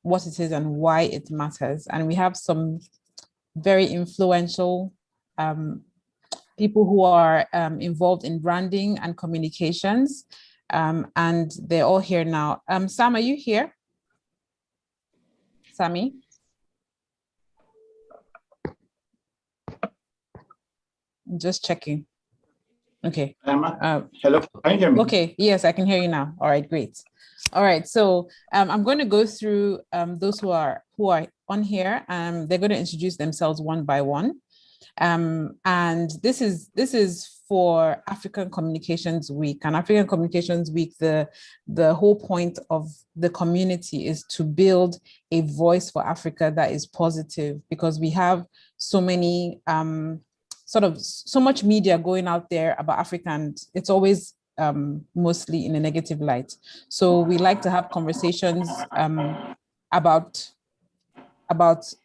what it is and why it matters. And we have some very influential people who are involved in branding and communications, and they're all here now. Sam, are you here? Sammy? I'm just checking. Okay. Hello, can you hear me? Okay, yes, I can hear you now. All right, great. All right, so I'm going to go through those who are on here. They're going to introduce themselves one by one. And this is for African Communications Week. And African Communications Week, the whole point of the community is to build a voice for Africa that is positive, because we have so many so much media going out there about Africa, and it's always mostly in a negative light. So we like to have conversations about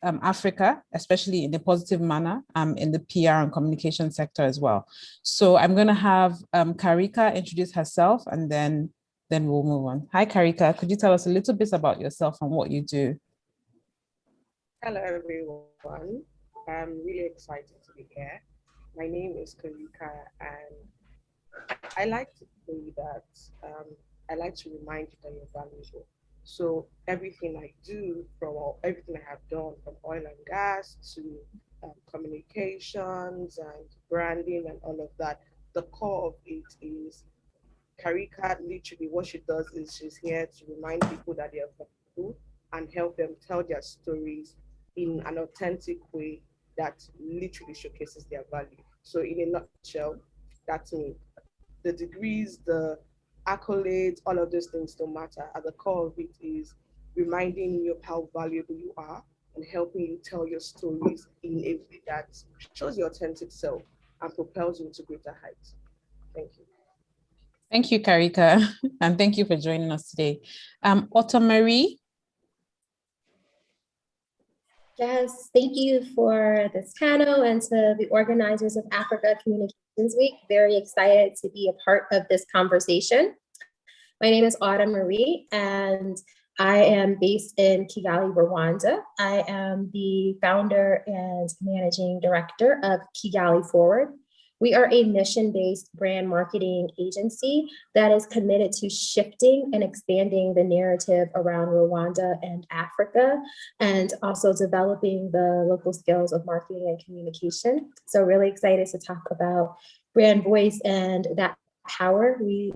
Africa, especially in a positive manner, in the PR and communication sector as well. So I'm going to have Karika introduce herself, and then we'll move on. Hi, Karika. Could you tell us a little bit about yourself and what you do? Hello, everyone. I'm really excited to be here. My name is Karika, and I like to say that I like to remind you that you're valuable. So everything I do, everything I have done, from oil and gas to communications and branding and all of that, the core of it is Karika. Literally, what she does is she's here to remind people that they are valuable and help them tell their stories in an authentic way that literally showcases their value. So in a nutshell, that's me. The degrees, the accolades, all of those things don't matter. At the core of it is reminding you of how valuable you are and helping you tell your stories in a way that shows your authentic self and propels you to greater heights. Thank you. Thank you, Karika, and thank you for joining us today. Otto Marie. Yes, thank you for this panel and to the organizers of Africa Communications Week. Very excited to be a part of this conversation. My name is Autumn Marie, and I am based in Kigali, Rwanda. I am the founder and managing director of Kigali Forward. We are a mission-based brand marketing agency that is committed to shifting and expanding the narrative around Rwanda and Africa, and also developing the local skills of marketing and communication. So really excited to talk about brand voice and that power. We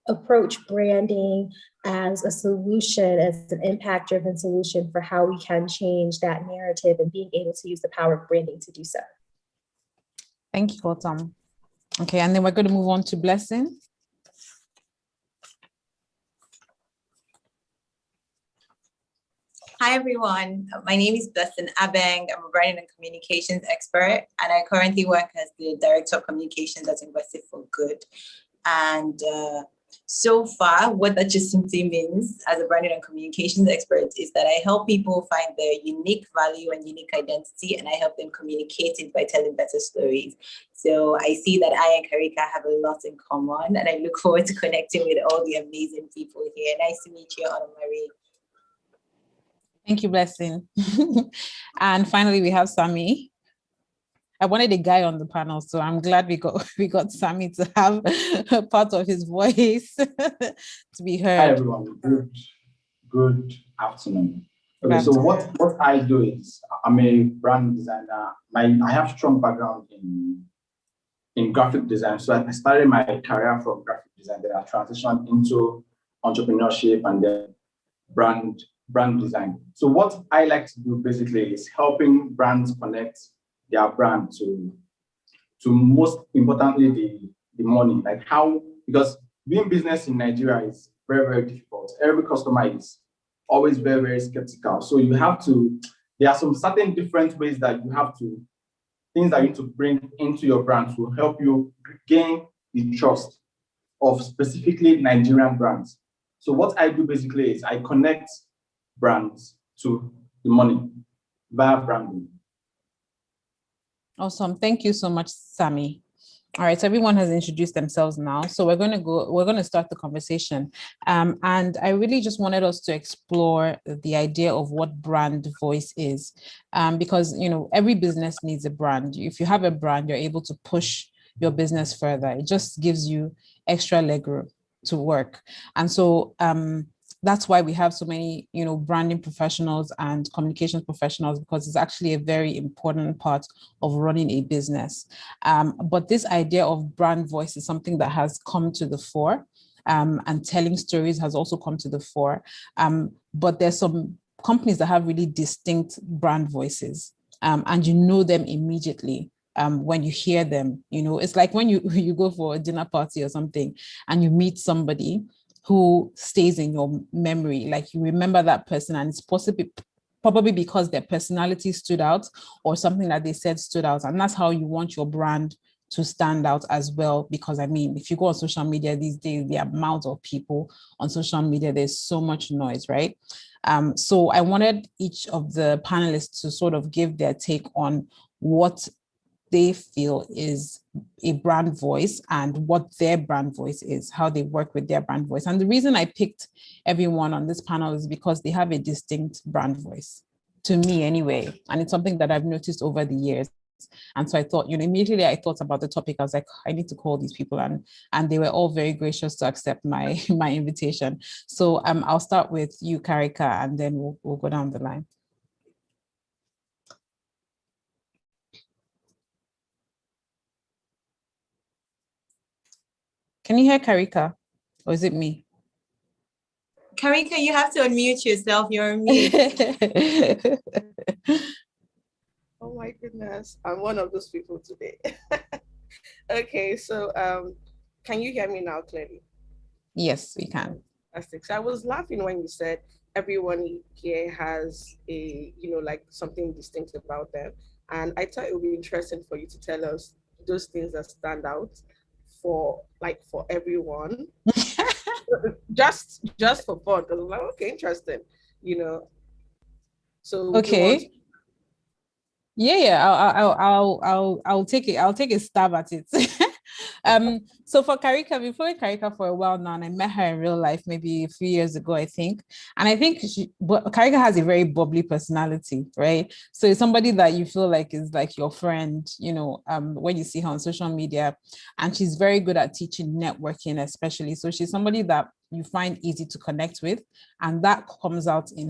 approach branding as a solution, as an impact-driven solution for how we can change that narrative and being able to use the power of branding to do so. Thank you, Autumn. Okay, and then we're going to move on to Blessing. Hi, everyone. My name is Blessing Abeng. I'm a branding and communications expert, and I currently work as the Director of Communications at Invested for Good. And so far, what that just simply means as a branding and communications expert is that I help people find their unique value and unique identity, and I help them communicate it by telling better stories. So I see that I and Karika have a lot in common, and I look forward to connecting with all the amazing people here. Nice to meet you, Anna Marie. Thank you, Blessing. And finally, we have Sammy. I wanted a guy on the panel, so I'm glad we got Sammy to have a part of his voice to be heard. Hi, everyone. Good afternoon. Okay, so what I do is I'm a brand designer. I have strong background in graphic design. So I started my career from graphic design, then I transitioned into entrepreneurship and then brand design. So what I like to do basically is helping brands connect their brand to most importantly the money, like how, because doing business in Nigeria is very, very difficult. Every customer is always very, very skeptical. So you have to, there are some certain different ways that you have to, things that you need to bring into your brand to help you gain the trust of specifically Nigerian brands. So what I do basically is I connect brands to the money via branding. Awesome. Thank you so much, Sammy. All right, so everyone has introduced themselves now. So we're going to start the conversation. And I really just wanted us to explore the idea of what brand voice is. Because, every business needs a brand. If you have a brand, you're able to push your business further. It just gives you extra legroom to work. And so that's why we have so many, branding professionals and communications professionals, because it's actually a very important part of running a business. But this idea of brand voice is something that has come to the fore, and telling stories has also come to the fore. But there's some companies that have really distinct brand voices, and you know them immediately. When you hear them, it's like when you go for a dinner party or something and you meet somebody who stays in your memory, like you remember that person, and it's probably because their personality stood out or something that they said stood out. And that's how you want your brand to stand out as well. Because if you go on social media these days, the amount of people on social media, there's so much noise, right? So I wanted each of the panelists to sort of give their take on what they feel is a brand voice and what their brand voice is, how they work with their brand voice. And the reason I picked everyone on this panel is because they have a distinct brand voice, to me anyway. And it's something that I've noticed over the years. And so I thought, immediately I thought about the topic. I was like, I need to call these people, and they were all very gracious to accept my invitation. So I'll start with you, Karika, and then we'll go down the line. Can you hear Karika, or is it me? Karika, you have to unmute yourself. You're on mute. Oh my goodness, I'm one of those people today. Okay, so can you hear me now clearly? Yes, we can. Fantastic. So I was laughing when you said everyone here has a, like something distinct about them. And I thought it would be interesting for you to tell us those things that stand out for everyone. just for fun. Because I'm like, okay, interesting. So okay. I'll take it. I'll take a stab at it. So for Karika, before Karika for a while now, and I met her in real life maybe a few years ago, I think. And I think Karika has a very bubbly personality, right? So it's somebody that you feel like is like your friend, when you see her on social media. And she's very good at teaching networking, especially. So she's somebody that you find easy to connect with, and that comes out in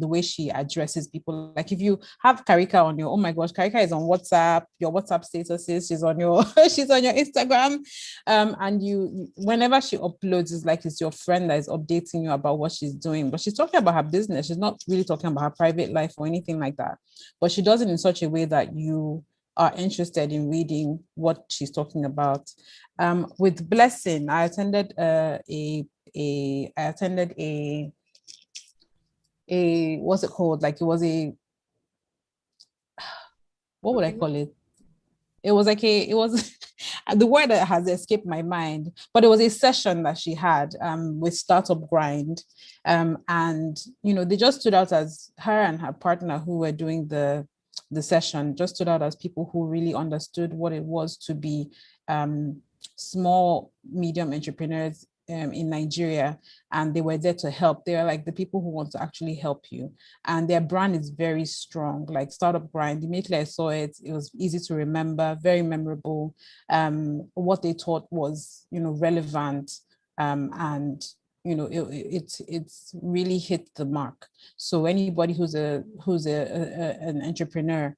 the way she addresses people. Like if you have Karika on your, oh my gosh, Karika is on WhatsApp, your WhatsApp statuses, she's on your Instagram, and you whenever she uploads, it's like it's your friend that is updating you about what she's doing, but she's talking about her business. She's not really talking about her private life or anything like that, but she does it in such a way that you are interested in reading what she's talking about. With Blessing, I attended a what's it called? Like it was what would I call it? It was the word that has escaped my mind, but it was a session that she had with Startup Grind. And, they just stood out as her and her partner who were doing the session, just stood out as people who really understood what it was to be small, medium entrepreneurs in Nigeria, and they were there to help. They are like the people who want to actually help you, and their brand is very strong. Like Startup Grind, immediately I saw it, it was easy to remember, very memorable. What they taught was, relevant, and it's really hit the mark. So anybody who's an entrepreneur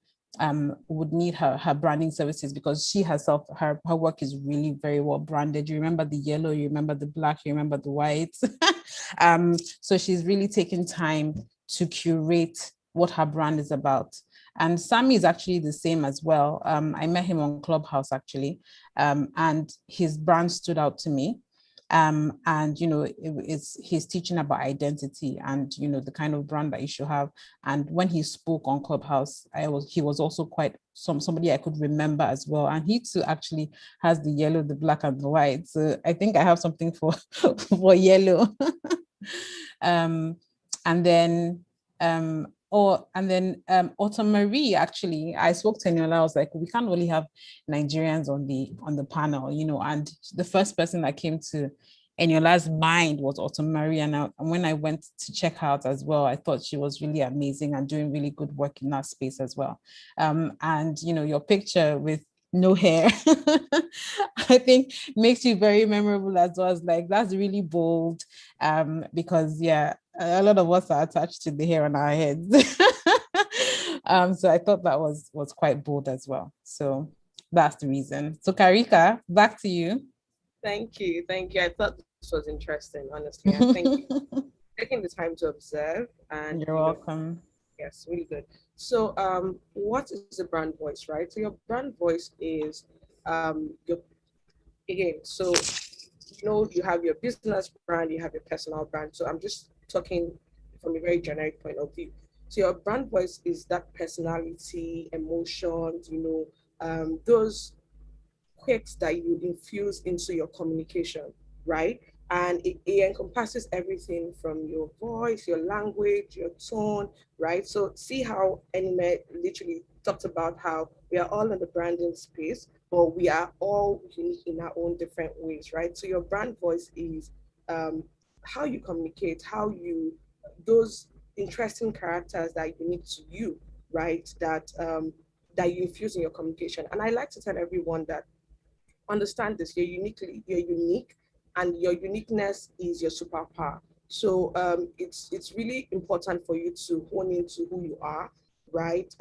would need her branding services, because she herself, her work is really very well branded. You remember the yellow, you remember the black, you remember the white. So she's really taken time to curate what her brand is about. And Sammy is actually the same as well. I met him on Clubhouse actually, and his brand stood out to me. And he's teaching about identity and the kind of brand that you should have. And when he spoke on Clubhouse, he was also quite somebody I could remember as well. And he too actually has the yellow, the black, and the white. So I think I have something for for yellow. And then and then Autumn Marie, actually, I spoke to Eniola. I was like, we can't really have Nigerians on the panel, and the first person that came to Eniola's mind was Autumn Marie. And when I went to check her out as well, I thought she was really amazing and doing really good work in that space as well. And your picture with no hair, I think makes you very memorable as well. As like, that's really bold, because a lot of us are attached to the hair on our heads. So I thought that was quite bold as well. So that's the reason. So Karika, back to you. Thank you. I thought this was interesting, honestly. I think taking the time to observe and you're welcome. Yes, really good. So what is a brand voice, right? So your brand voice is your again, so you have your business brand, you have your personal brand. So I'm just talking from a very generic point of view. So your brand voice is that personality, emotions, those quirks that you infuse into your communication, right? And it encompasses everything from your voice, your language, your tone, right? So see how Anime literally talked about how we are all in the branding space, but we are all unique in our own different ways, right? So your brand voice is how you communicate, those interesting characters that are unique to you, right? That you infuse in your communication. And I like to tell everyone that understand this, you're unique, and your uniqueness is your superpower. So it's really important for you to hone into who you are, right?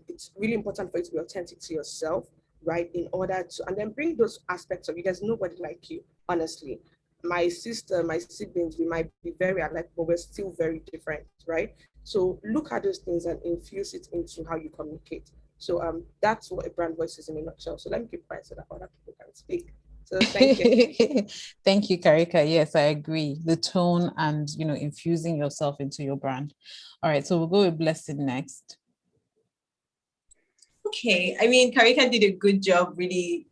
It's really important for you to be authentic to yourself, right? In order to, and then bring those aspects of you. There's nobody like you, honestly. My sister, my siblings, we might be very alike, but we're still very different, right? So look at those things and infuse it into how you communicate. So that's what a brand voice is in a nutshell. So let me keep quiet so that other people can speak. So thank you. Thank you, Karika. Yes, I agree. The tone and infusing yourself into your brand. All right, so we'll go with Blessing next. Okay, I mean, Karika did a good job really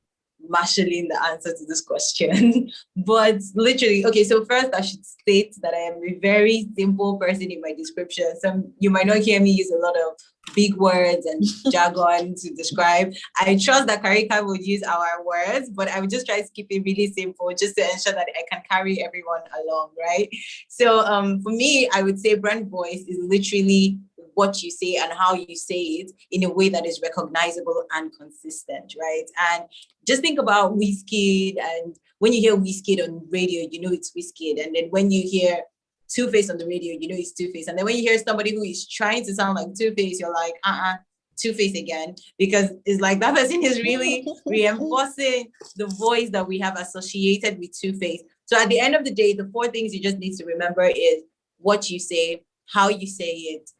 marshalling the answer to this question. But literally, okay, so first I should state that I am a very simple person in my description. You might not hear me use a lot of big words and jargon to describe. I trust that Karika would use our words, but I would just try to keep it really simple just to ensure that I can carry everyone along, right? So for me, I would say brand voice is literally what you say and how you say it in a way that is recognizable and consistent, right? And just think about Wizkid, and when you hear Wizkid on radio, you know it's Wizkid. And then when you hear Two-Face on the radio, you know it's Two-Face. And then when you hear somebody who is trying to sound like Two-Face, you're like, Two-Face again, because it's like that person is really reinforcing the voice that we have associated with Two-Face. So at the end of the day, the 4 things you just need to remember is what you say, how you say it,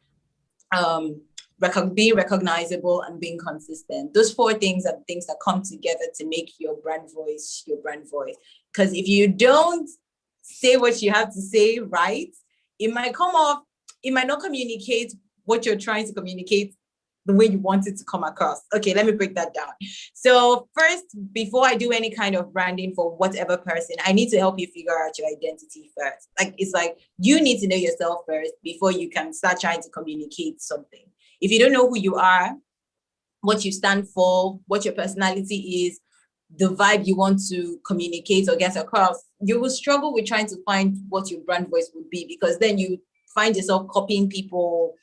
being recognizable, and being consistent. Those 4 things are things that come together to make your brand voice your brand voice. Because if you don't say what you have to say right, it might not communicate what you're trying to communicate the way you want it to come across. Okay, let me break that down. So first, before I do any kind of branding for whatever person, I need to help you figure out your identity first. It's like you need to know yourself first before you can start trying to communicate something. If you don't know who you are, what you stand for, what your personality is, the vibe you want to communicate or get across, you will struggle with trying to find what your brand voice would be, because then you find yourself copying people,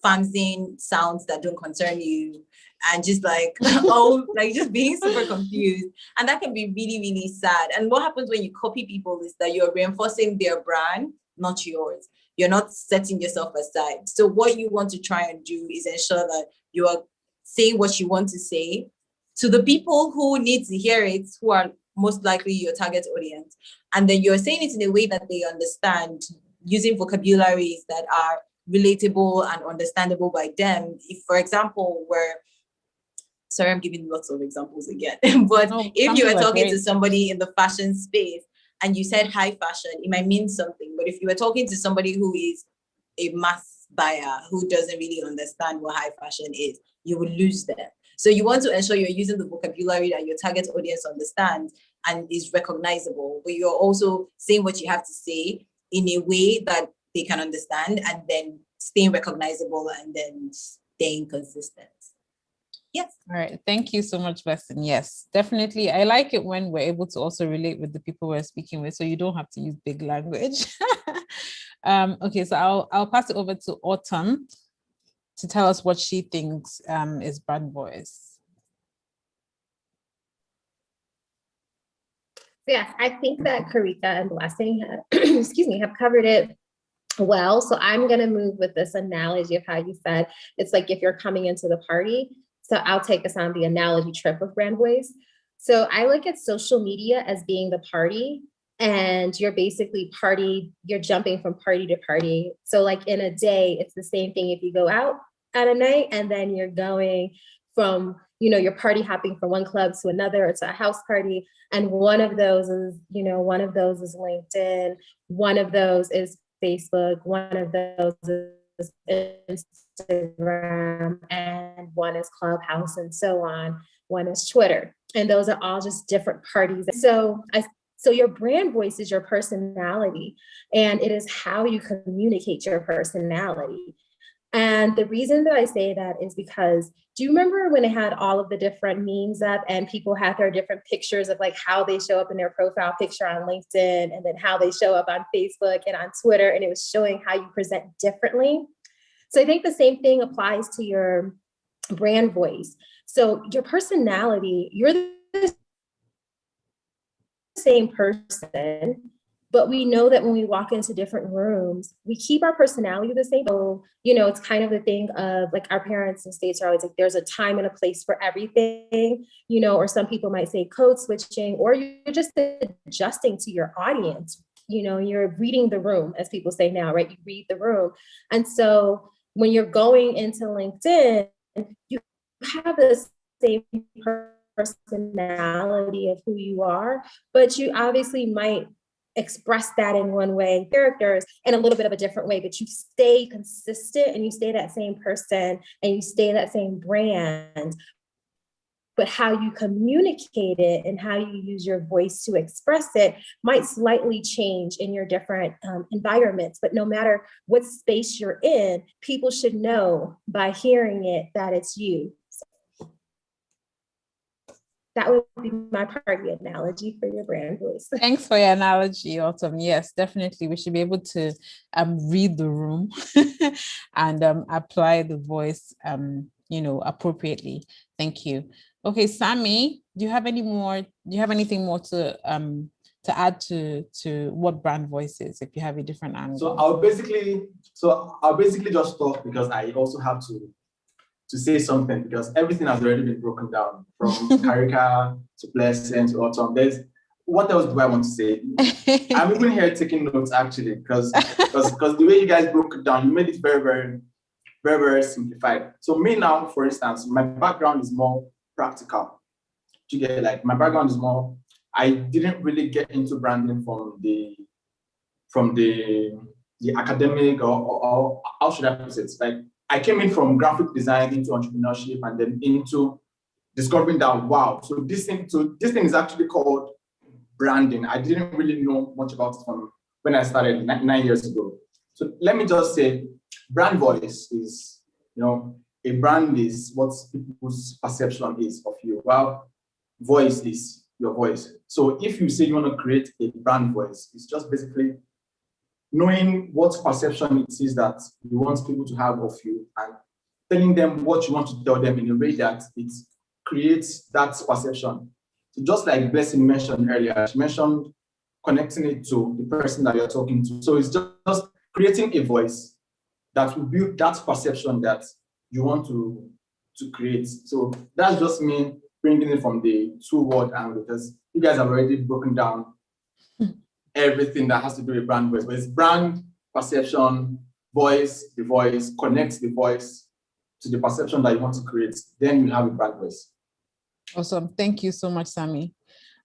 fancying sounds that don't concern you, and just just being super confused. And that can be really, really sad. And what happens when you copy people is that you're reinforcing their brand, not yours. You're not setting yourself aside. So what you want to try and do is ensure that you are saying what you want to say to the people who need to hear it, who are most likely your target audience. And then you're saying it in a way that they understand, using vocabularies that are relatable and understandable by them. If, for example, sorry, I'm giving lots of examples again, but if you were talking to somebody in the fashion space and you said high fashion, it might mean something. But if you were talking to somebody who is a mass buyer who doesn't really understand what high fashion is, you will lose them. So you want to ensure you're using the vocabulary that your target audience understands and is recognizable, but you're also saying what you have to say in a way that they can understand, and then staying recognizable and then staying consistent. Yes. All right. Thank you so much, Weston. Yes, definitely. I like it when we're able to also relate with the people we're speaking with, so you don't have to use big language. Okay, so I'll pass it over to Autumn to tell us what she thinks is brand voice. Yes, I think that Karika and Blessing have covered it well. So I'm going to move with this analogy of how you said it's like if you're coming into the party. So I'll take us on the analogy trip of brand voice. So I look at social media as being the party, and you're basically you're jumping from party to party. So like in a day, it's the same thing if you go out at a night and then you're going from, you're party hopping from one club to another or to a house party. And one of those is LinkedIn, one of those is Facebook, one of those is Instagram, and one is Clubhouse, and so on. One is Twitter. And those are all just different parties. So your brand voice is your personality, and it is how you communicate your personality. And the reason that I say that is because, do you remember when it had all of the different memes up and people had their different pictures of like how they show up in their profile picture on LinkedIn and then how they show up on Facebook and on Twitter, and it was showing how you present differently? So I think the same thing applies to your brand voice. So your personality, you're the same person, but we know that when we walk into different rooms, we keep our personality the same. So, it's kind of the thing of like our parents and states are always like, there's a time and a place for everything, or some people might say code switching, or you're just adjusting to your audience. You're reading the room, as people say now, right? You read the room. And so when you're going into LinkedIn, you have the same personality of who you are, but you obviously might express that in one way, characters in a little bit of a different way, but you stay consistent and you stay that same person and you stay that same brand. But how you communicate it and how you use your voice to express it might slightly change in your different environments. But no matter what space you're in, people should know by hearing it that it's you. That would be my party analogy for your brand voice. Thanks for your analogy, Autumn. Yes, definitely. We should be able to read the room and apply the voice, appropriately. Thank you. Okay, Sammy, do you have anything more to add to what brand voice is, if you have a different angle? So I'll basically just talk because I also have to say something, because everything has already been broken down from Karika to Blessing to Autumn. What else do I want to say? I'm even here taking notes actually, because the way you guys broke it down, you made it very, very, very, very simplified. So me now, for instance, my background is more practical. You get, like, my background is more, I didn't really get into branding from the academic or how should I put it? Like, I came in from graphic design into entrepreneurship and then into discovering that, wow, so this thing is actually called branding. I didn't really know much about it from when I started 9 years ago. So let me just say, brand voice is, a brand is what people's perception is of you. Well, voice is your voice. So if you say you want to create a brand voice, it's just basically knowing what perception it is that you want people to have of you and telling them what you want to tell them in a way that it creates that perception. So just like Blessing mentioned earlier, she mentioned connecting it to the person that you're talking to. So it's just creating a voice that will build that perception that you want to create. So that's just me bringing it from the two-word angle, because you guys have already broken down everything that has to do with brand voice. But it's brand, perception, voice, the voice, connect the voice to the perception that you want to create. Then you have a brand voice. Awesome. Thank you so much, Sammy.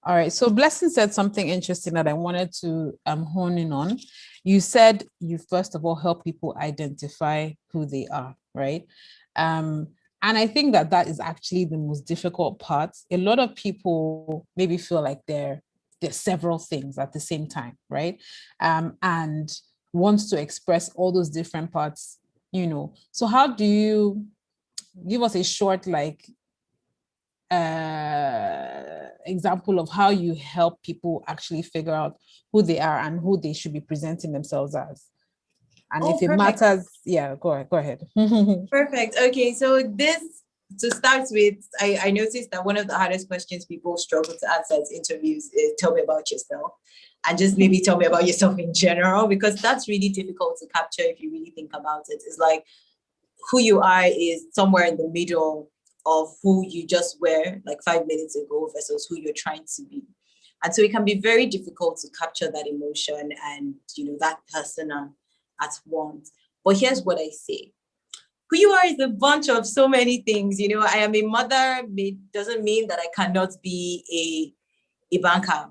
All right. So Blessing said something interesting that I wanted to hone in on. You said you first of all help people identify who they are, right? And I think that is actually the most difficult part. A lot of people maybe feel like there's several things at the same time, right? And wants to express all those different parts So how do you give us a short, like, example of how you help people actually figure out who they are and who they should be presenting themselves as? And if it matters, go ahead. Perfect. Okay, so to start with, I noticed that one of the hardest questions people struggle to answer at interviews is tell me about yourself, and just maybe tell me about yourself in general, because that's really difficult to capture if you really think about it. It's like who you are is somewhere in the middle of who you just were like 5 minutes ago versus who you're trying to be. And so it can be very difficult to capture that emotion and, that persona at once. But here's what I say. Who you are is a bunch of so many things. I am a mother, doesn't mean that I cannot be a banker,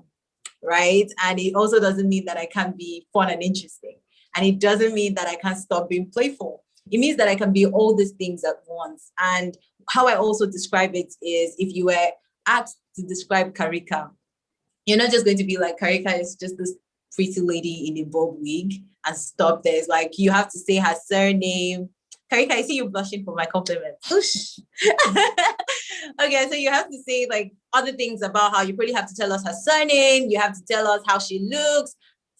right? And it also doesn't mean that I can be fun and interesting. And it doesn't mean that I can't stop being playful. It means that I can be all these things at once. And how I also describe it is, if you were asked to describe Karika, you're not just going to be like, Karika is just this pretty lady in a bob wig and stop there. It's like, you have to say her surname. Karika, I see you blushing for my compliments. Okay, so you have to say like other things about how you probably have to tell us her surname. You have to tell us how she looks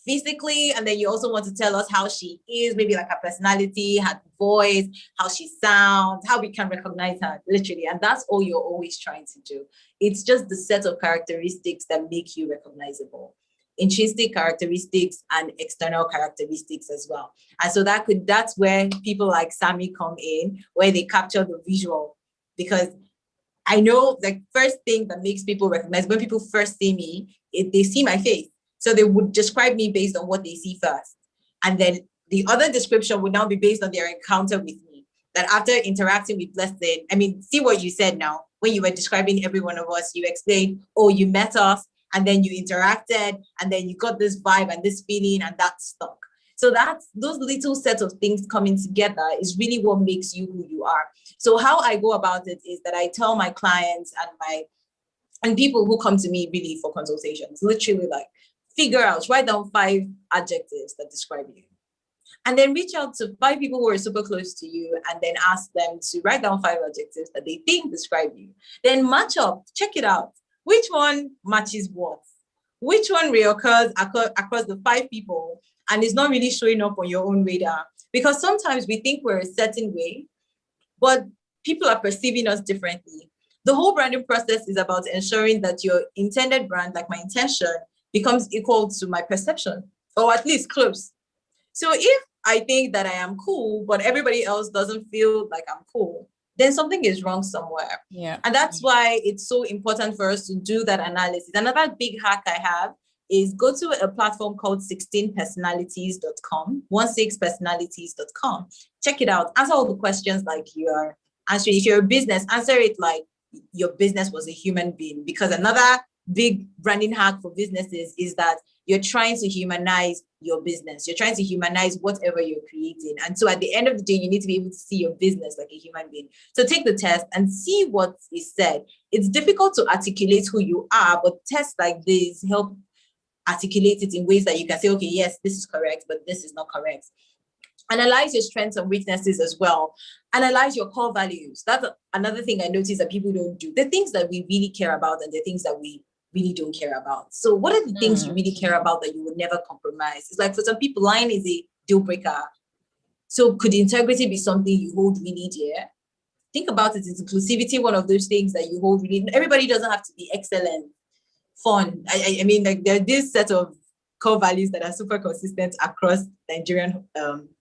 physically, and then you also want to tell us how she is, maybe like her personality, her voice, how she sounds, how we can recognize her, literally. And that's all you're always trying to do. It's just the set of characteristics that make you recognizable. Intrinsic characteristics and external characteristics as well. And so that's where people like Sammy come in, where they capture the visual. Because I know the first thing that makes people recognize, when people first see me, they see my face. So they would describe me based on what they see first. And then the other description would now be based on their encounter with me. That after interacting with Blessing, see what you said now. When you were describing every one of us, you explained, oh, you met us, and then you interacted, and then you got this vibe and this feeling, and that stuck. So those little sets of things coming together is really what makes you who you are. So how I go about it is that I tell my clients and people who come to me really for consultations, literally like, write down 5 adjectives that describe you. And then reach out to 5 people who are super close to you and then ask them to write down 5 adjectives that they think describe you. Then match up, check it out. Which one matches what? Which one reoccurs across the 5 people and is not really showing up on your own radar? Because sometimes we think we're a certain way, but people are perceiving us differently. The whole branding process is about ensuring that your intended brand, like my intention, becomes equal to my perception, or at least close. So if I think that I am cool, but everybody else doesn't feel like I'm cool, then something is wrong somewhere. Yeah. And that's why it's so important for us to do that analysis. Another big hack I have is go to a platform called 16personalities.com, 16personalities.com. Check it out. Answer all the questions like you are answering. If you're a business, answer it like your business was a human being. Because another big branding hack for businesses is that you're trying to humanize your business. You're trying to humanize whatever you're creating. And so at the end of the day, you need to be able to see your business like a human being. So take the test and see what is said. It's difficult to articulate who you are, but tests like this help articulate it in ways that you can say, okay, yes, this is correct, but this is not correct. Analyze your strengths and weaknesses as well. Analyze your core values. That's another thing I notice that people don't do. The things that we really care about and the things that we really don't care about. So what are the things you really care about that you would never compromise? It's like for some people, lying is a deal breaker. So could integrity be something you hold really dear? Think about it. Is inclusivity one of those things that you hold really? Everybody doesn't have to be excellent, fun. I mean, like there are this set of core values that are super consistent across Nigerian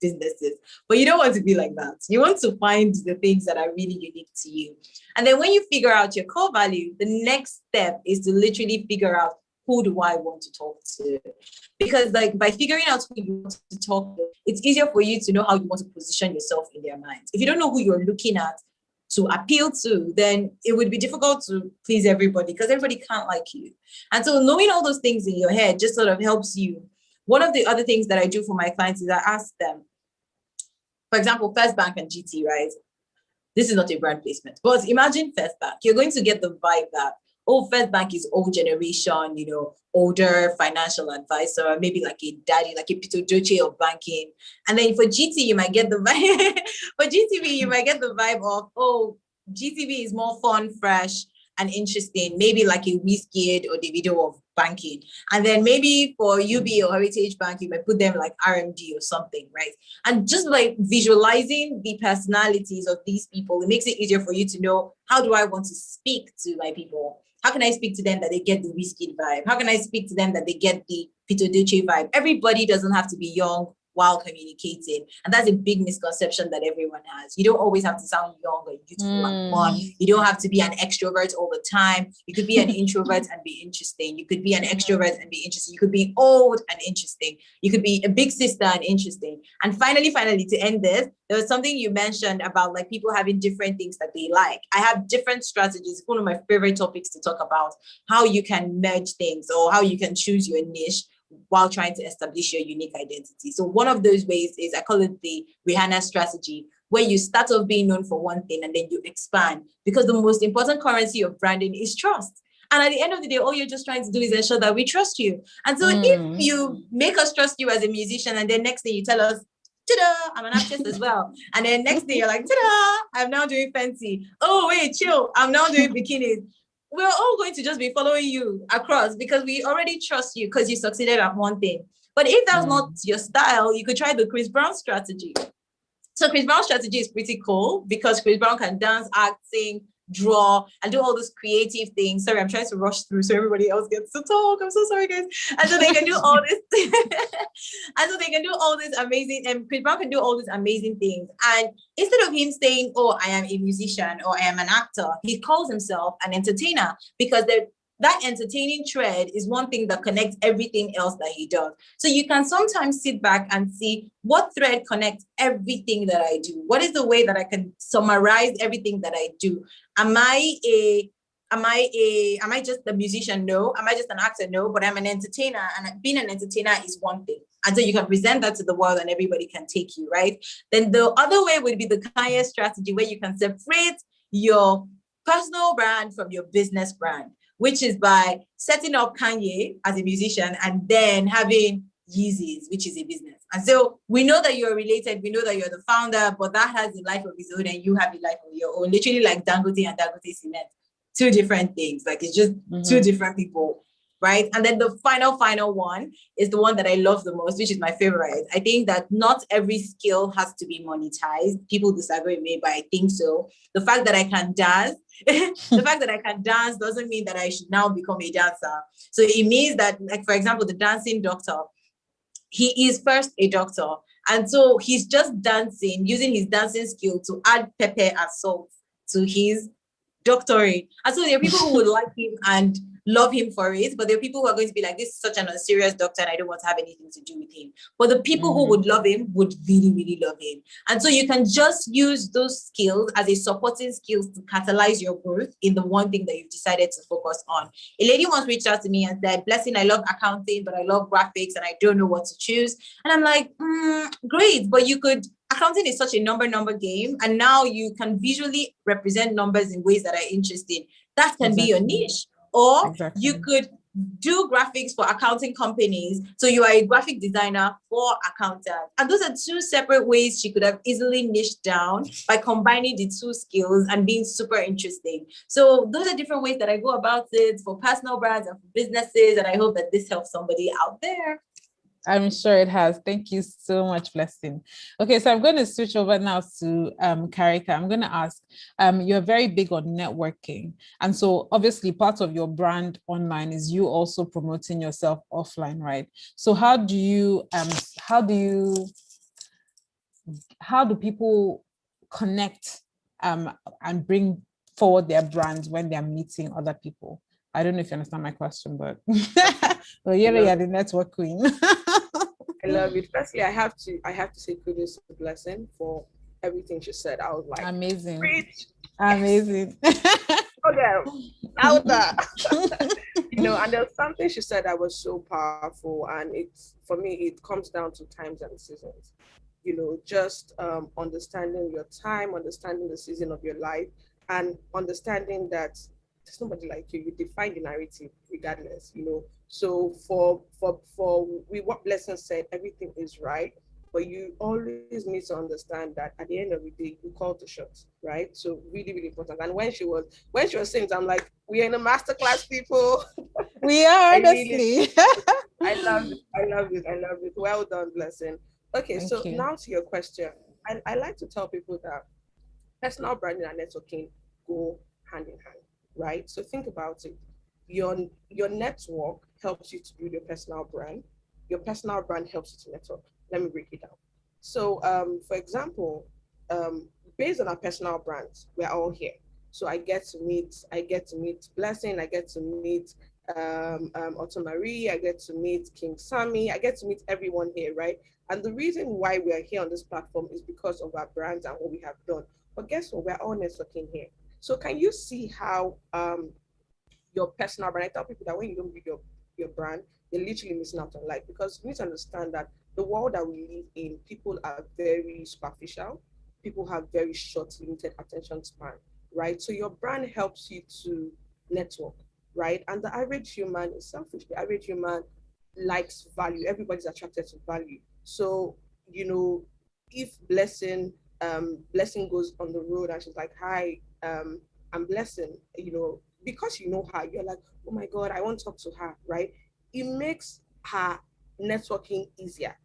businesses. But you don't want to be like that. You want to find the things that are really unique to you. And then when you figure out your core value, the next step is to literally figure out, who do I want to talk to? Because like by figuring out who you want to talk to, it's easier for you to know how you want to position yourself in their minds. If you don't know who you're looking at to appeal to, then it would be difficult to please everybody because everybody can't like you. And so knowing all those things in your head just sort of helps you. One of the other things that I do for my clients is I ask them, for example, First Bank and GT, right? This is not a brand placement, but imagine First Bank. You're going to get the vibe that, oh, First Bank is old generation, you know, older financial advisor, maybe like a daddy, like a Peter Doce of banking. And then for GT, you might get the vibe. For GTB, you might get the vibe of, oh, GTB is more fun, fresh, and interesting, maybe like a Wizkid or Davido of banking. And then maybe for UB or Heritage Bank, you might put them like RMD or something, right? And just like visualizing the personalities of these people, it makes it easier for you to know, how do I want to speak to my people? How can I speak to them that they get the Wizkid vibe? How can I speak to them that they get the Peter Doce vibe? Everybody doesn't have to be young while communicating. And that's a big misconception that everyone has. You don't always have to sound young or youthful and fun. You don't have to be an extrovert all the time. You could be an introvert and be interesting. You could be an extrovert and be interesting. You could be old and interesting. You could be a big sister and interesting. And finally, to end this, there was something you mentioned about like people having different things that they like. I have different strategies. One of my favorite topics to talk about, how you can merge things or how you can choose your niche while trying to establish your unique identity. So one of those ways is, I call it the Rihanna strategy, where you start off being known for one thing and then you expand, because the most important currency of branding is trust. And at the end of the day, all you're just trying to do is ensure that we trust you. And so if you make us trust you as a musician, and then next thing you tell us, ta-da, I'm an actress as well. And then next thing you're like, ta-da, I'm now doing fancy. Oh, wait, chill, I'm now doing bikinis. We're all going to just be following you across because we already trust you because you succeeded at one thing. But if that's not your style, you could try the Chris Brown strategy. So Chris Brown strategy is pretty cool because Chris Brown can dance, act, sing, draw, and do all those creative things. Sorry, I'm trying to rush through so everybody else gets to talk. I'm so sorry, guys. And so they can do all this. And so they can do all this amazing, and Chris Brown can do all these amazing things. And instead of him saying, oh, I am a musician or I am an actor, he calls himself an entertainer, because that entertaining thread is one thing that connects everything else that he does. So you can sometimes sit back and see what thread connects everything that I do. What is the way that I can summarize everything that I do? Am I just a musician? No. Am I just an actor? No, but I'm an entertainer, and being an entertainer is one thing. And so you can present that to the world and everybody can take you, right? Then the other way would be the Kanye strategy, where you can separate your personal brand from your business brand, which is by setting up Kanye as a musician and then having Yeezys, which is a business. And so we know that you're related, we know that you're the founder, but that has a life of its own and you have a life of your own, literally like Dangote and Dangote Cement. Two different things, like it's just two different people, right? And then the final one is the one that I love the most, which is my favorite. I think that not every skill has to be monetized. People disagree with me, but I think so. The fact that I can dance, doesn't mean that I should now become a dancer. So it means that, like, for example, the dancing doctor, he is first a doctor. And so he's just dancing, using his dancing skill to add pepper and salt to his doctorate. And so there are people who would like him and love him for it, but there are people who are going to be like, this is such an unserious doctor and I don't want to have anything to do with him. But the people who would love him would really, really love him. And so you can just use those skills as a supporting skills to catalyze your growth in the one thing that you've decided to focus on. A lady once reached out to me and said, Blessing, I love accounting, but I love graphics and I don't know what to choose. And I'm like, great, but accounting is such a number game, and now you can visually represent numbers in ways that are interesting. That can be your niche. Or you could do graphics for accounting companies. So you are a graphic designer for accountants. And those are two separate ways she could have easily niched down by combining the two skills and being super interesting. So those are different ways that I go about it for personal brands and for businesses. And I hope that this helps somebody out there. I'm sure it has. Thank you so much, Blessing. Okay, so I'm going to switch over now to Karika. I'm going to ask, you're very big on networking. And so obviously part of your brand online is you also promoting yourself offline, right? So how do people connect and bring forward their brands when they're meeting other people? I don't know if you understand my question, but well, you're the network queen. I love it. Firstly, I have to say kudos to Blessing for everything she said. I was like, amazing. Preach. Amazing. Okay, louder. And there's something she said that was so powerful, and for me, it comes down to times and seasons. Just understanding your time, understanding the season of your life, and understanding that there's nobody like you. You define the narrative regardless, you know. So for what Blessing said, everything is right, but you always need to understand that at the end of the day, you call the shots, right? So really, really important. And when she was saying, I'm like, we're in a masterclass, people. We are, honestly. I love it. I love it. I love it. Well done, Blessing. Okay, Thank so you. now to your question. I like to tell people that personal branding and networking go hand in hand, right? So think about it. Your network helps you to build your personal brand. Your personal brand helps you to network. Let me break it down. So, for example, based on our personal brands, we're all here. So I get to meet Blessing, I get to meet Otto Marie, I get to meet King Sammy, I get to meet everyone here, right? And the reason why we are here on this platform is because of our brands and what we have done. But guess what? We're all networking here. So can you see how your personal brand? I tell people that when you don't build your brand, you're literally missing out on life, because you need to understand that the world that we live in, people are very superficial. People have very short, limited attention span, right? So your brand helps you to network, right? And the average human is selfish. The average human likes value. Everybody's attracted to value. So, you know, if Blessing goes on the road and she's like, hi, I'm Blessing, you know, because you know her, you're like, oh my God, I want to talk to her, right? It makes her networking easier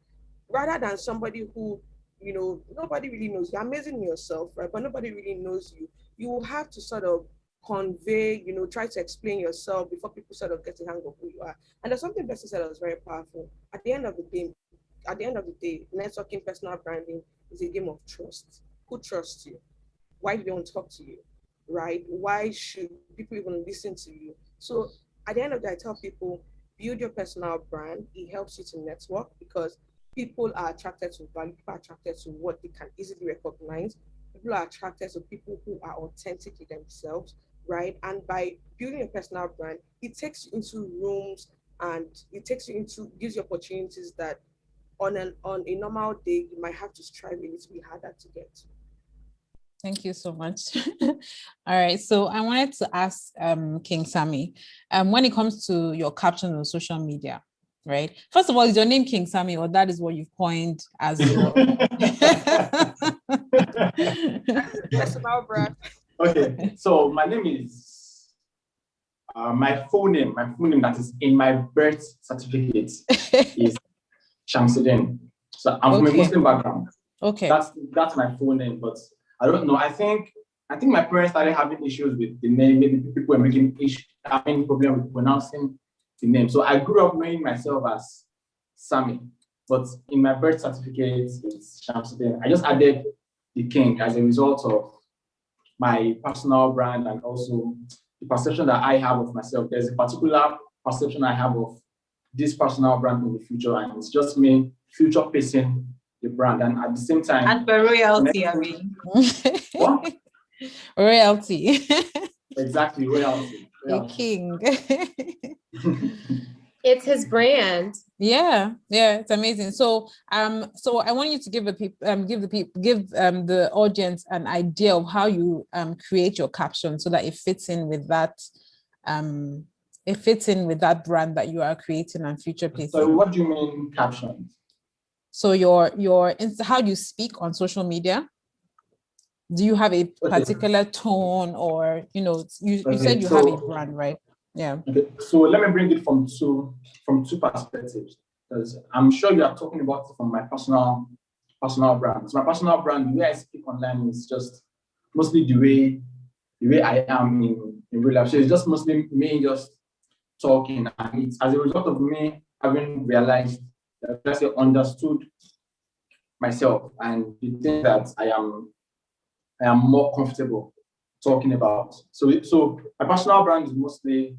rather than somebody who, you know, nobody really knows. You're amazing in yourself, right? But nobody really knows you. You will have to sort of convey, you know, try to explain yourself before people sort of get a hang of who you are. And there's something Bessie said that was very powerful. At the end of the day, networking, personal branding is a game of trust. Who trusts you? Why do they want to talk to you? Right? Why should people even listen to you? So at the end of the day, I tell people, build your personal brand. It helps you to network because people are attracted to value, people are attracted to what they can easily recognize. People are attracted to people who are authentic to themselves, right? And by building a personal brand, it takes you into rooms and gives you opportunities that on a normal day, you might have to strive a little bit harder to get. Thank you so much. All right. So I wanted to ask King Sammy, when it comes to your caption on social media, right? First of all, is your name King Sammy, or that is what you've coined as your personal brand? Okay, so my name is my full name that is in my birth certificate is Shamsuddin. So I'm from a Muslim background. Okay. That's my full name, but I don't know. I think my parents started having issues with the name. Maybe people were having problem with pronouncing the name. So I grew up knowing myself as Sammy, but in my birth certificate it's Shamsuddin. I just added the King as a result of my personal brand and also the perception that I have of myself. There's a particular perception I have of this personal brand in the future, and it's just me future pacing the brand, and at the same time, and for royalty, I mean. What? Royalty. Exactly, royalty. The king. It's his brand. Yeah, it's amazing. So so I want you to give the audience an idea of how you create your caption so that it fits in with that brand that you are creating and future pacing. So what do you mean captions? So how do you speak on social media? Do you have a particular tone, or you said you have a brand, right? Yeah. Okay. So let me bring it from two perspectives, because I'm sure you are talking about it from my personal brand. So my personal brand, the way I speak online is just mostly the way I am in real life. So it's just mostly me just talking, and it's as a result of me having realized, let's say, understood myself and the thing that I am more comfortable talking about. So my personal brand is mostly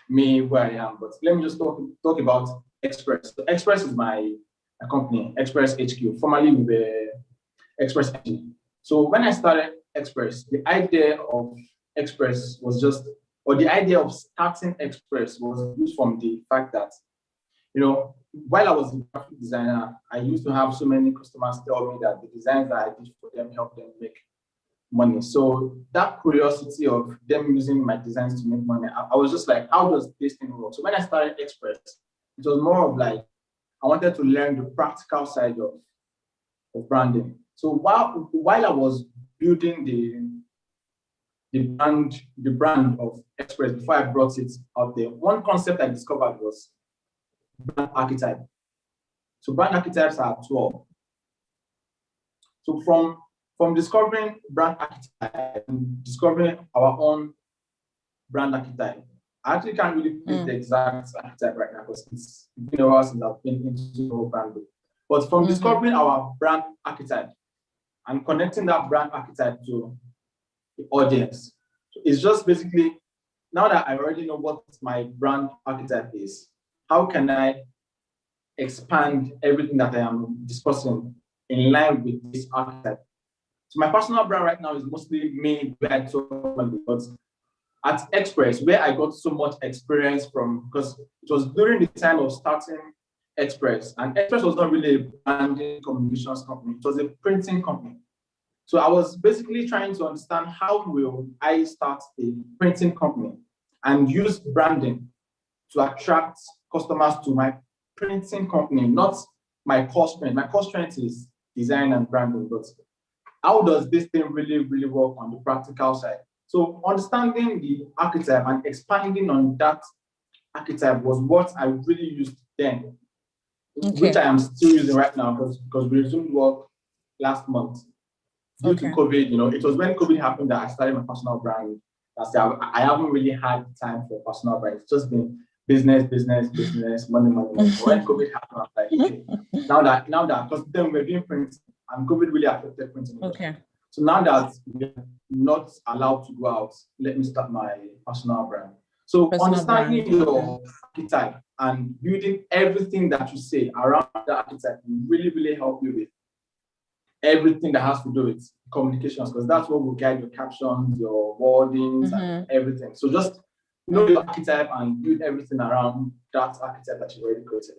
me, where I am. But let me just talk about Express. So Express is my company, Express HQ, formerly with the Express Engine. So when I started Express, the idea of Express was the idea of starting Express was used from the fact that, while I was a graphic designer, I used to have so many customers tell me that the designs that I did for them helped them make money. So that curiosity of them using my designs to make money, I was just like, how does this thing work? So when I started Express, it was more of like, I wanted to learn the practical side of branding. So while I was building the brand of Express before I brought it out there, one concept I discovered was brand archetype. So brand archetypes are 12. So from discovering brand archetype and discovering our own brand archetype, I actually can't really pick the exact archetype right now because it's been a while since I've been into the whole branding. But from discovering our brand archetype and connecting that brand archetype to the audience, it's just basically, now that I already know what my brand archetype is, how can I expand everything that I am discussing in line with this archetype? So my personal brand right now is mostly made where I talk about, but at Express, where I got so much experience from, because it was during the time of starting Express, and Express was not really a branding communications company, it was a printing company. So I was basically trying to understand how will I start a printing company and use branding to attract customers to my printing company, not my core strength. My core strength is design and branding, but how does this thing really, really work on the practical side? So understanding the archetype and expanding on that archetype was what I really used then, which I am still using right now because we resumed work last month. Due to COVID, it was when COVID happened that I started my personal brand. I haven't really had time for personal brand. It's just been business, money. But when COVID happened, I was like, okay, now that, because then we're doing printing and COVID really affected printing. Okay. So now that we're not allowed to go out, let me start my personal brand. So understanding your archetype and building everything that you say around the archetype will really, really help you with everything that has to do with communications, because that's what will guide your captions, your wordings, and everything. So just know your archetype and build everything around that archetype that you've already created.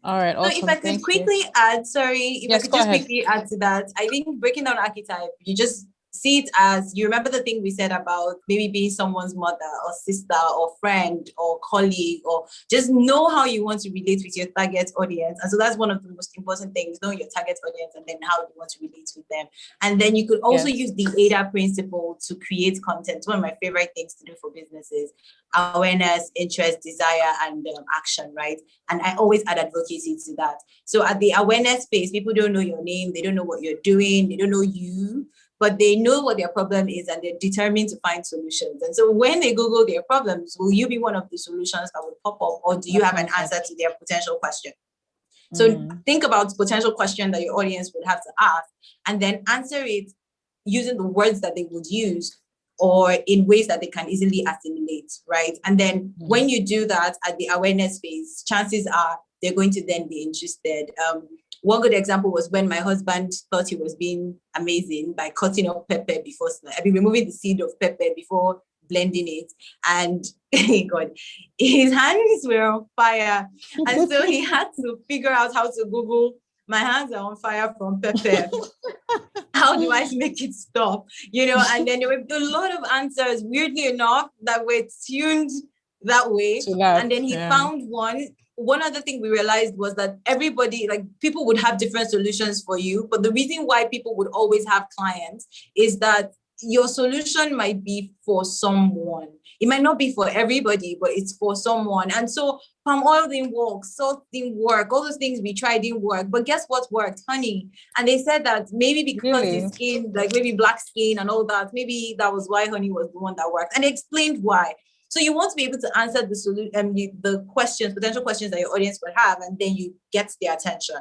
All right. Awesome. So if I could quickly add, quickly add to that, I think breaking down archetype, you just see it as, you remember the thing we said about maybe being someone's mother or sister or friend or colleague, or just know how you want to relate with your target audience. And so that's one of the most important things, know your target audience and then how you want to relate with them. And then you could also use the AIDA principle to create content. One of my favorite things to do for businesses: awareness, interest, desire, and action, right? And I always add advocacy to that. So at the awareness phase, people don't know your name, they don't know what you're doing, they don't know you, but they know what their problem is and they're determined to find solutions. And so when they Google their problems, will you be one of the solutions that will pop up, or do you have an answer to their potential question? So think about the potential question that your audience would have to ask, and then answer it using the words that they would use or in ways that they can easily assimilate, right? And then when you do that at the awareness phase, chances are they're going to then be interested. One good example was when my husband thought he was being amazing by cutting up pepper before, removing the seed of pepper before blending it. And God, his hands were on fire. And so he had to figure out how to Google, my hands are on fire from pepper. How do I make it stop? And then there were a lot of answers, weirdly enough, that were tuned that way. And then he found one. One other thing we realized was that everybody, people would have different solutions for you. But the reason why people would always have clients is that your solution might be for someone. It might not be for everybody, but it's for someone. And so palm oil didn't work, salt didn't work, all those things we tried didn't work. But guess what worked? Honey. And they said that maybe because the skin, maybe black skin and all that, maybe that was why honey was the one that worked. And they explained why. So you want to be able to answer the solution, the questions, potential questions that your audience would have, and then you get their attention.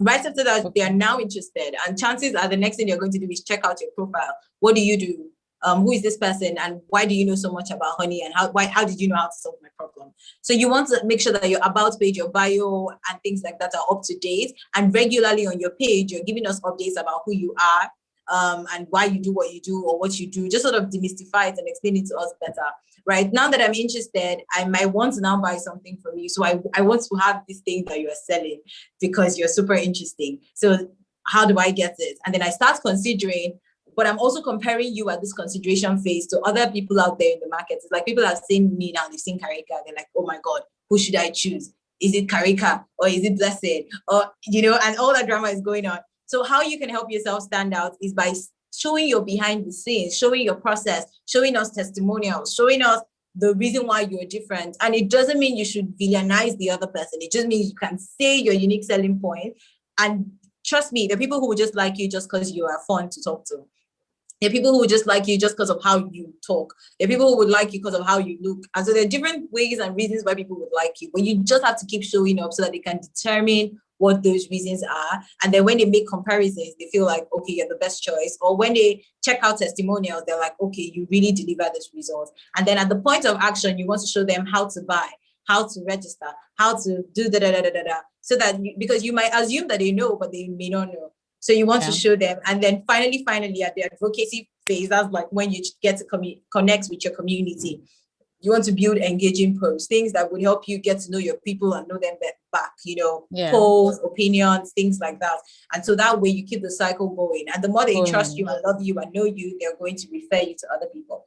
Right after that, they are now interested, and chances are the next thing you're going to do is check out your profile. What do you do? Who is this person, and why do you know so much about honey, and how did you know how to solve my problem? So you want to make sure that your about page, your bio, and things like that are up to date, and regularly on your page, you're giving us updates about who you are, and why you do what you do or what you do, just sort of demystify it and explain it to us better. Right now that I'm interested, I might want to now buy something from you. So I want to have this thing that you're selling because you're super interesting. So how do I get it? And then I start considering, but I'm also comparing you at this consideration phase to other people out there in the market. It's like people have seen me now, they've seen Karika, they're like, oh my God, who should I choose? Is it Karika or is it Blessed? Or, and all that drama is going on. So how you can help yourself stand out is by showing your behind the scenes, showing your process, showing us testimonials, showing us the reason why you're different. And it doesn't mean you should villainize the other person. It just means you can say your unique selling point. And trust me, the people who will just like you just because you are fun to talk to. There are people who would just like you just because of how you talk. There are people who would like you because of how you look. And so there are different ways and reasons why people would like you. But you just have to keep showing up so that they can determine what those reasons are. And then when they make comparisons, they feel like, okay, you're the best choice. Or when they check out testimonials, they're like, okay, you really deliver this result. And then at the point of action, you want to show them how to buy, how to register, how to do da-da-da-da-da-da. So that, because you might assume that they know, but they may not know. So you want to show them. And then finally, at the advocacy phase, that's like when you get to connect with your community. You want to build engaging posts, things that would help you get to know your people and know them back, polls, opinions, things like that. And so that way you keep the cycle going. And the more they trust you and love you and know you, they're going to refer you to other people.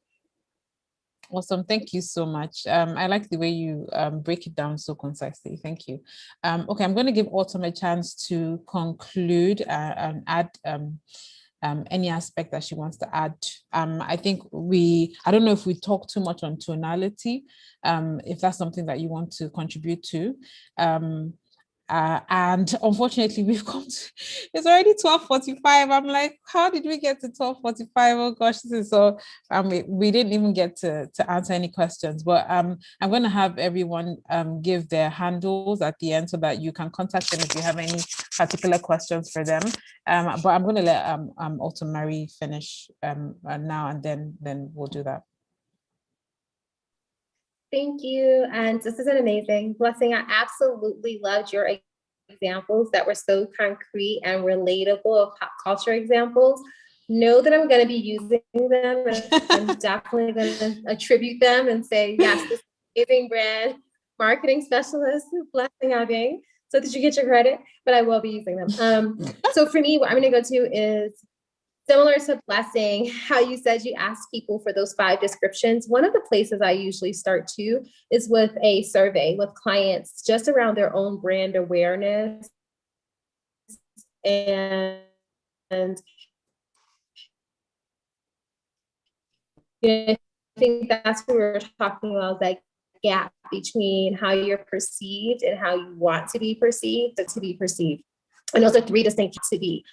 Awesome. Thank you so much. I like the way you break it down so concisely. Thank you. Okay, I'm going to give Autumn a chance to conclude and add any aspect that she wants to add. I think I don't know if we talk too much on tonality, if that's something that you want to contribute to. And unfortunately, we've come to, it's already 12:45. I'm like, how did we get to 12:45? Oh gosh, this is so, we didn't even get to answer any questions, but I'm going to have everyone give their handles at the end so that you can contact them if you have any particular questions for them. But I'm going to let Autumn Marie finish now, and then we'll do that. Thank you. And this is an amazing Blessing. I absolutely loved your examples that were so concrete and relatable of pop culture examples. Know that I'm going to be using them, and I'm definitely going to attribute them and say, yes, this amazing brand marketing specialist, Blessing Abing, so that you get your credit, but I will be using them. So for me, what I'm going to go to is similar to Blessing, how you said you ask people for those 5 descriptions. One of the places I usually start too is with a survey with clients just around their own brand awareness. And I think that's what we were talking about, that gap between how you're perceived and how you want to be perceived, to be perceived. And those are 3 distinct to be.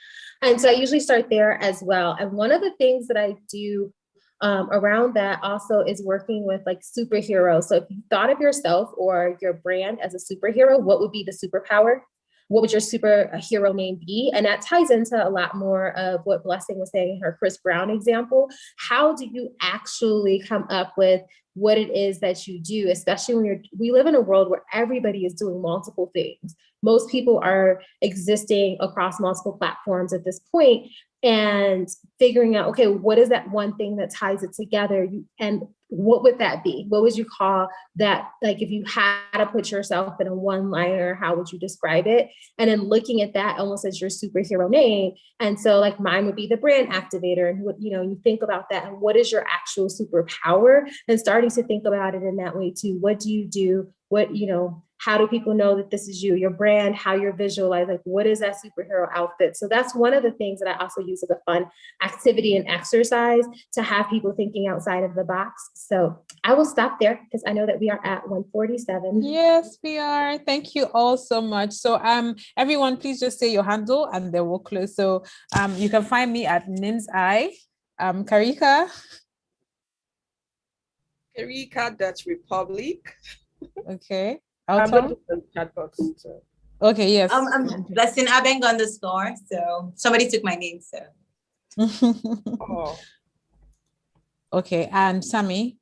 And so I usually start there as well. And one of the things that I do around that also is working with like superheroes. So if you thought of yourself or your brand as a superhero, what would be the superpower? What would your superhero name be? And that ties into a lot more of what Blessing was saying in her Chris Brown example. How do you actually come up with what it is that you do, especially when we live in a world where everybody is doing multiple things. Most people are existing across multiple platforms at this point, and figuring out, okay, what is that one thing that ties it together? And what would that be? What would you call that? Like if you had to put yourself in a one-liner, how would you describe it? And then looking at that almost as your superhero name. And so like mine would be the brand activator. And you think about that. And what is your actual superpower? And starting to think about it in that way too. What do you do? How do people know that this is you, your brand, how you're visualized, like what is that superhero outfit? So that's one of the things that I also use as a fun activity and exercise to have people thinking outside of the box. So I will stop there because I know that we are at 1:47. Yes, we are. Thank you all so much. So everyone, please just say your handle and then we'll close. So you can find me at NimsI. Karika. Karika.republic. Okay. I'm going to put the chat box. So. Okay, yes. I'm Blessing Abeng _ so somebody took my name, so. Oh. Okay, and Sammy?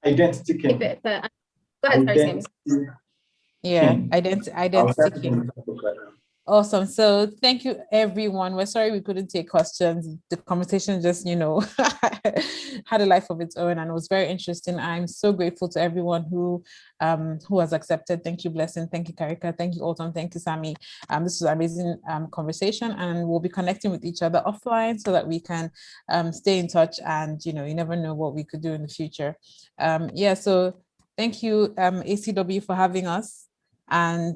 Identity King. Go ahead, sorry, Sammy. Yeah, Identity King. Awesome. So thank you, everyone. We're sorry we couldn't take questions. The conversation just, had a life of its own, and it was very interesting. I'm so grateful to everyone who has accepted. Thank you, Blessing. Thank you, Karika. Thank you, Autumn. Thank you, Sammy. This was an amazing conversation, and we'll be connecting with each other offline so that we can stay in touch. And you never know what we could do in the future. So thank you, ACW, for having us. And